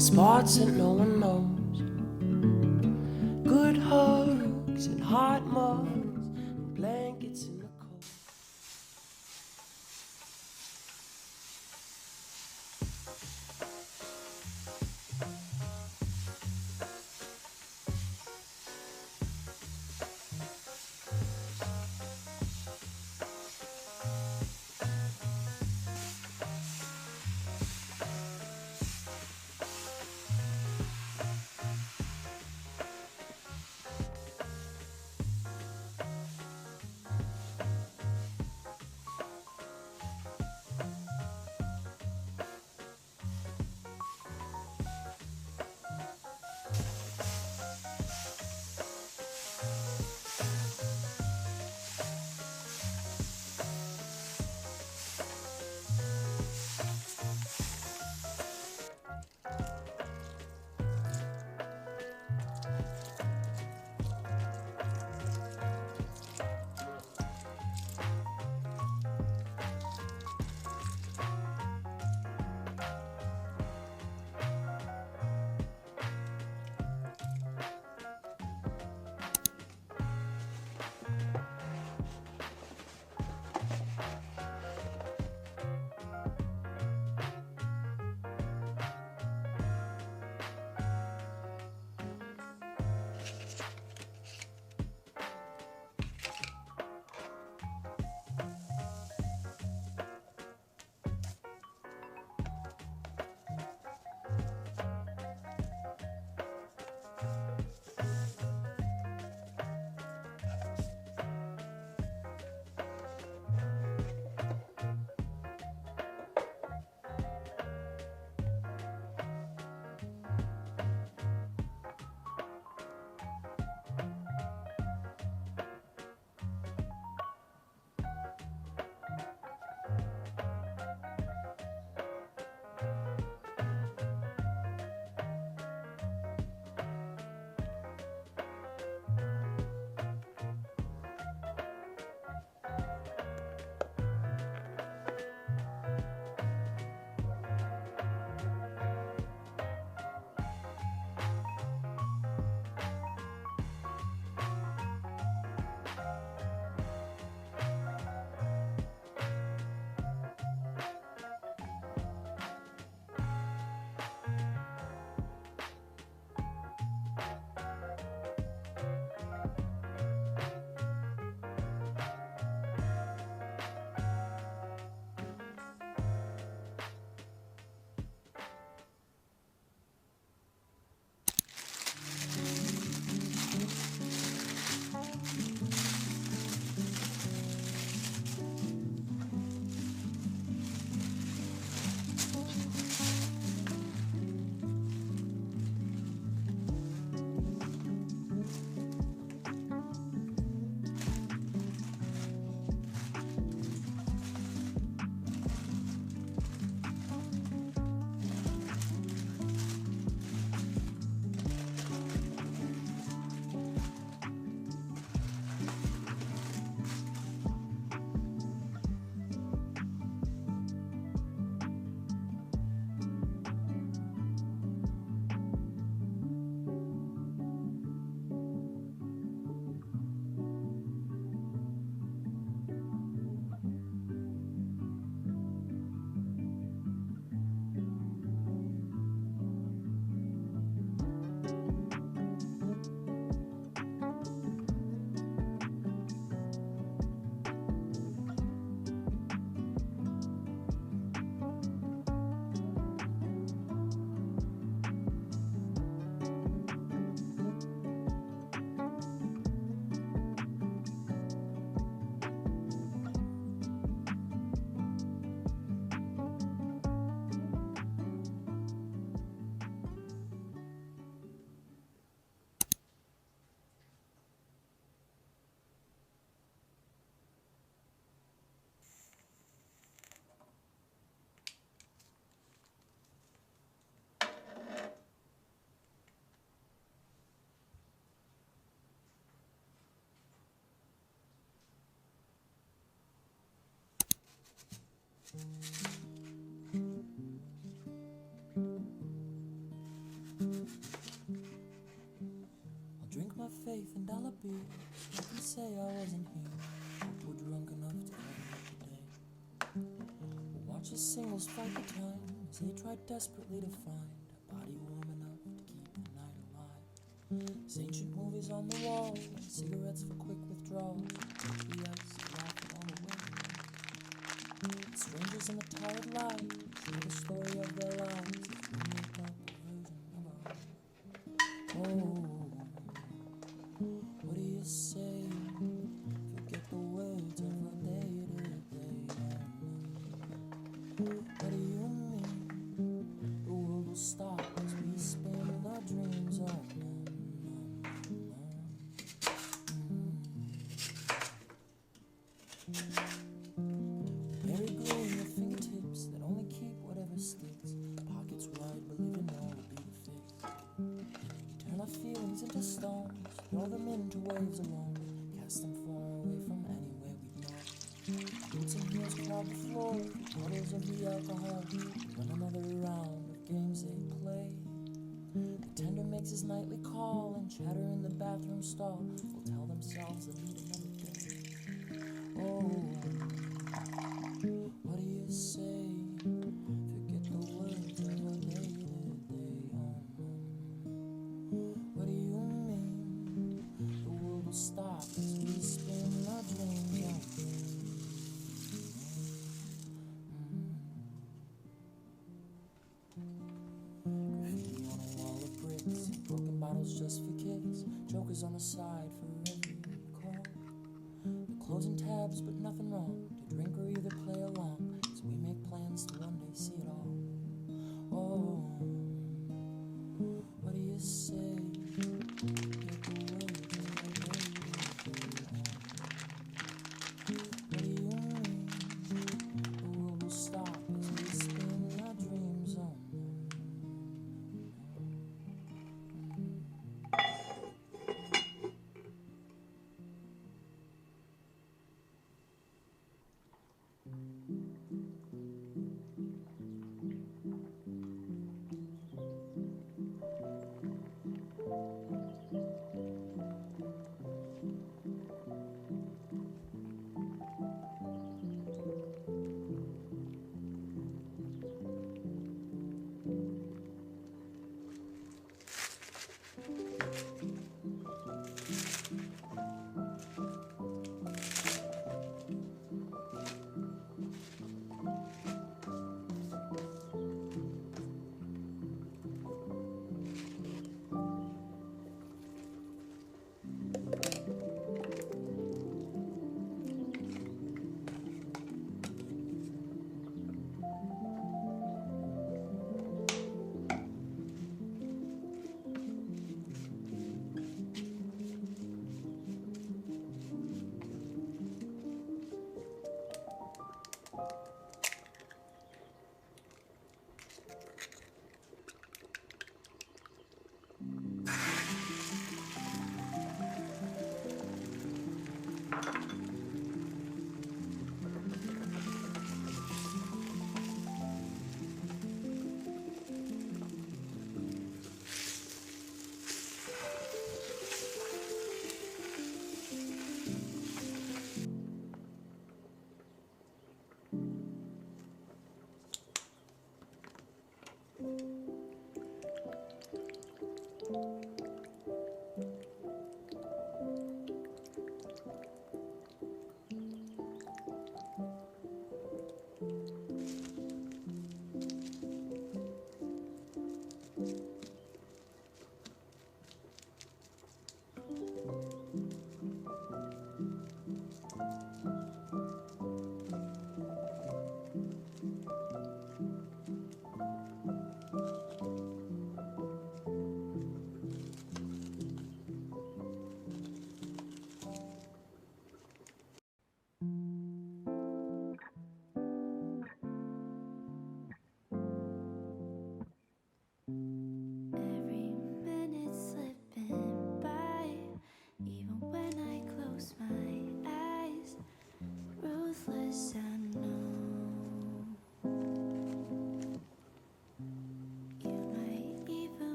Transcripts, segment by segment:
the spots that no one knows. Good hugs and hot mugs and blankets in the cold. $15 bills. I can say I wasn't here, or drunk enough to cover up the day. We'll watch the singles fight the time as they try desperately to find a body warm enough to keep the night alive. There's ancient movies on the wall and cigarettes for quick withdrawal. We ice laughing all the way. Strangers in the tired light share the story of their lives as we make up a version of our own. Oh, what do you say? Forget the words of a day to day. What do you mean? The world will stop as we spin our dreams on. Very glue in your fingertips that only keep whatever sticks. Pockets wide, believing all will be the fix. Turn our feelings into stones, throw them into waves alone, cast them far away from anywhere we'd know. Boots and heels crowd the floor, bottles of the alcohol, run another round of games they play. The tender makes his nightly call, and chatter in the bathroom stall will tell themselves they'll meet another day. Oh, what do you say? Forget the words of a day to day. What do you mean? The world will stop as we spin our dreams on. Graffiti on a wall of bricks, broken bottles just for kicks, jokers on the side for every call. They're closing tabs, but nothing wrong to drink or either play along as we make plans to one day see it all. Oh, what do you say? Get the words of a day. What do you mean? The world will stop as we spin our dreams on.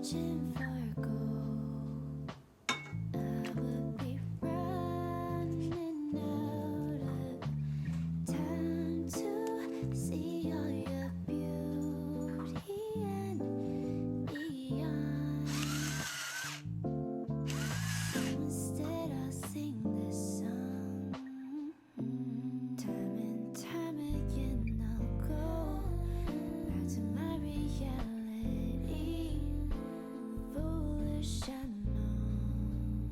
searching for gold. I would be running out of time to see all your beauty and beyond. So instead I'll sing this song. Time and time again I'll go back to my reality. Foolish, I know,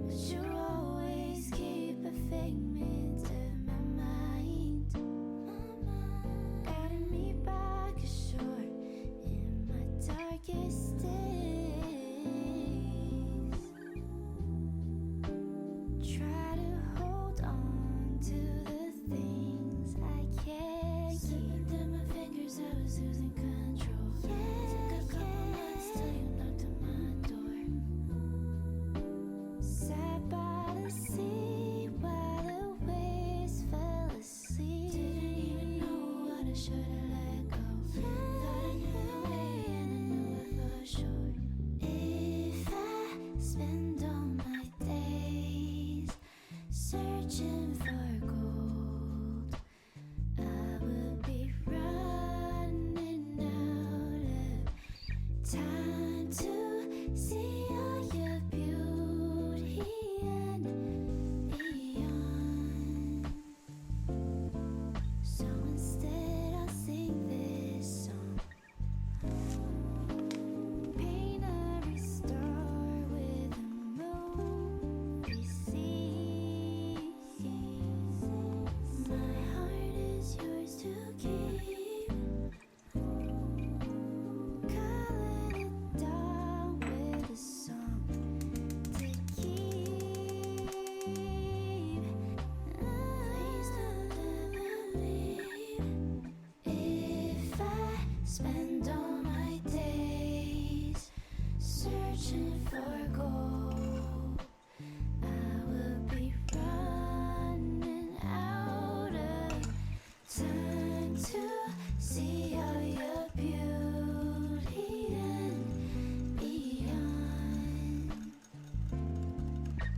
but you always keep a figment of my mind, guiding me back ashore in my darkest days. Try to hold on to the things I can't keep. Through my fingers, I was losing control. Took a couple months till you knocked on my door. Sat by the sea while the waves fell asleep. Didn't even know what I should have let go. Thought I knew the way and I knew it for sure. If I spend all my days searching for gold, I would be running out of time to see all your beauty and beyond. So instead I'll sing this song. Paint every star with a movie scene. My heart is yours to keep. Color it down with a song to keep. Please don't ever leave. If I spend all my days searching for gold, I will be running out of time to see all your beauty and beyond.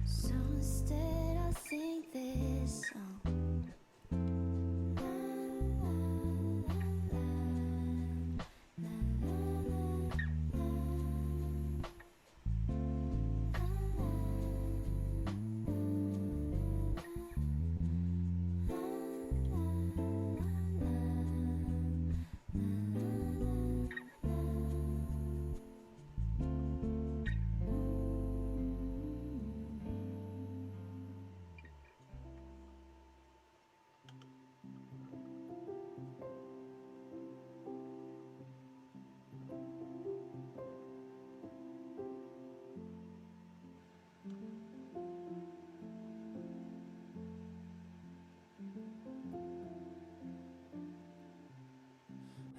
So instead I'll sing this song. La, la, la, la,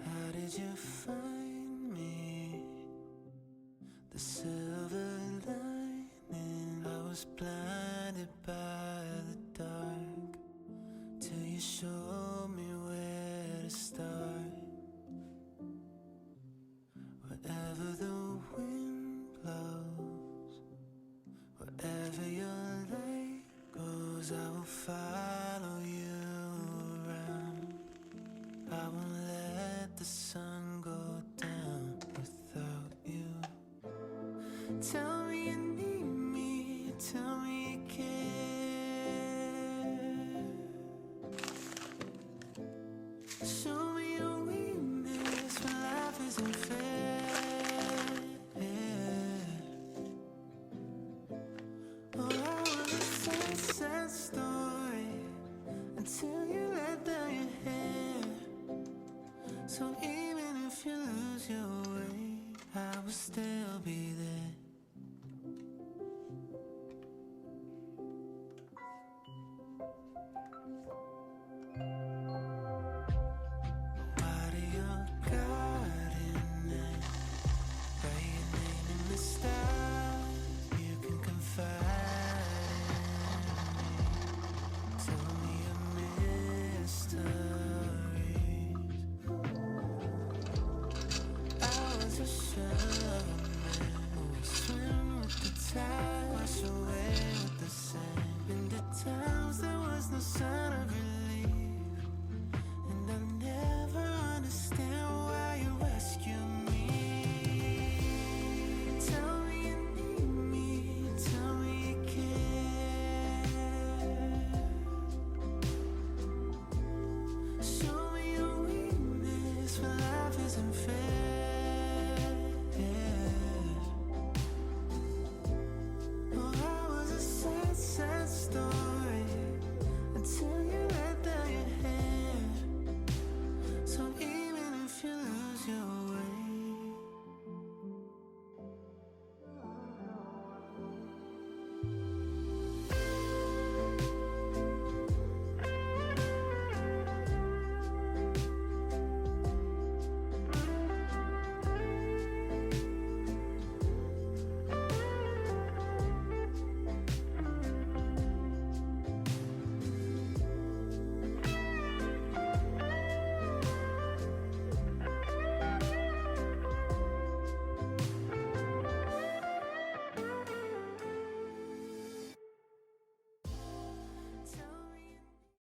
How did you find me? The silver lining. I was blinded by the dark till you showed me where to start. Wherever the wind blows, wherever your light goes, I will follow you around. I won't let the sun go down without you. Tell me you need me, tell me you care. Show me your weakness when life isn't fair. Oh, I was a sad story until you let down your hair. So even if you lose your way, I will still be there. Water your garden and write your name in the stars. You can confide in me. Tell me your mysteries. I was was a shell of a man who would swim with the tide, wash away with the sand. In the times there was no sign of relief.